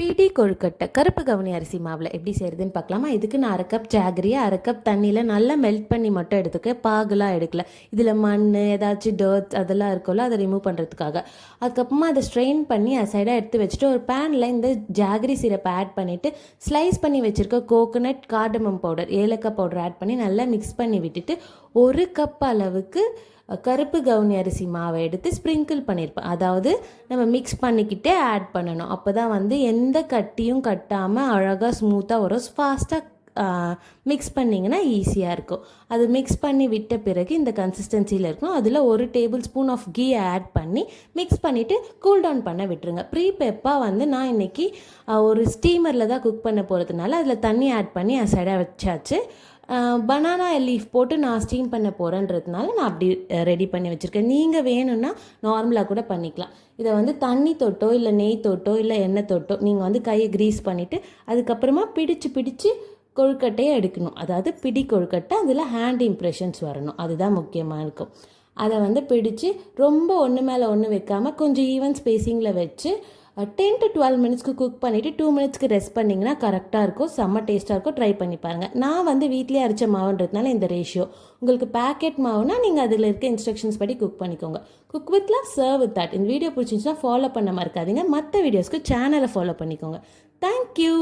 பிடி கொழுக்கட்டை கருப்பு கவுனி அரிசி மாவில் எப்படி செய்கிறதுன்னு பார்க்கலாமா. இதுக்கு நான் 1/2 கப் ஜாகரியை 1/2 கப் தண்ணியில் நல்லா மெல்ட் பண்ணி மட்டும் எடுத்துக்க, பாகுலாம் எடுக்கல. இதில் மண் ஏதாச்சும் டர்ட்ஸ் அதெல்லாம் இருக்கும்ல, அதை ரிமூவ் பண்ணுறதுக்காக. அதுக்கப்புறமா அதை ஸ்ட்ரெயின் பண்ணி அது சைடாக எடுத்து வச்சுட்டு ஒரு பேனில் இந்த ஜாகரி சிரப்பை ஆட் பண்ணிவிட்டு ஸ்லைஸ் பண்ணி வச்சுருக்க கோகோனட் கார்டமம் பவுடர் ஏலக்காய் பவுடர் ஆட் பண்ணி நல்லா மிக்ஸ் பண்ணி விட்டுட்டு 1 கப் அளவுக்கு கருப்பு கவுனி அரிசி மாவை எடுத்து ஸ்ப்ரிங்கிள் பண்ணியிருப்பேன். அதாவது நம்ம மிக்ஸ் பண்ணிக்கிட்டே ஆட் பண்ணணும். அப்போ தான் வந்து எந்த கட்டியும் கட்டாமல் அழகாக ஸ்மூத்தாக வரும். ஃபாஸ்ட்டாக மிக்ஸ் பண்ணிங்கன்னா ஈஸியாக இருக்கும். அது மிக்ஸ் பண்ணி விட்ட பிறகு இந்த கன்சிஸ்டன்சியில் இருக்கும். அதில் 1 tablespoon of ghee add பண்ணி மிக்ஸ் பண்ணிவிட்டு கூல் டவுன் பண்ண விட்டுருங்க. ப்ரீபெப்பாக வந்து நான் இன்றைக்கி ஒரு ஸ்டீமரில் தான் குக் பண்ண போகிறதுனால அதில் தண்ணி ஆட் பண்ணி சைடாக வச்சாச்சு. பனானா லீஃப் போட்டு நான் ஸ்டீம் பண்ண போகிறேன்றதுனால நான் அப்படி ரெடி பண்ணி வச்சுருக்கேன். நீங்கள் வேணும்னா நார்மலாக கூட பண்ணிக்கலாம். இதை வந்து தண்ணி தொட்டோ இல்லை நெய் தொட்டோ இல்லை எண்ணெய் தொட்டோ நீங்கள் வந்து கையை க்ரீஸ் பண்ணிவிட்டு அதுக்கப்புறமா பிடிச்சு கொழுக்கட்டையை எடுக்கணும். அதாவது பிடி கொழுக்கட்டை, அதில் ஹேண்ட் இம்ப்ரெஷன்ஸ் வரணும். அதுதான் முக்கியமாக இருக்கும். அதை வந்து பிடிச்சு ரொம்ப ஒன்று மேலே ஒன்று வைக்காமல் கொஞ்சம் ஈவன் ஸ்பேஸிங்கில் வச்சு 10 to 12 மினிட்ஸ்க்கு குக் பண்ணிவிட்டு 2 மினிட்ஸ்க்கு ரெஸ்ட் பண்ணிங்கன்னா கரெக்டாக இருக்கும். செம்ம டேஸ்ட்டாக இருக்கும். ட்ரை பண்ணி பாருங்கள். நான் வந்து வீட்டிலே அரைச்ச மாவுன்றதுனால இந்த ரேஷியோ. உங்களுக்கு பேக்கெட் மாவுனா நீங்கள் அதில் இருக்க இன்ஸ்ட்ரக்ஷன்ஸ் படி குக் பண்ணிக்கோங்க. Cook with love, serve with that. இந்த வீடியோ பிடிச்சிருந்துச்சுன்னா ஃபாலோ பண்ண மறக்காதீங்க. மற்ற வீடியோஸ்க்கு சேனலை ஃபாலோ பண்ணிக்கோங்க. தேங்க்யூ.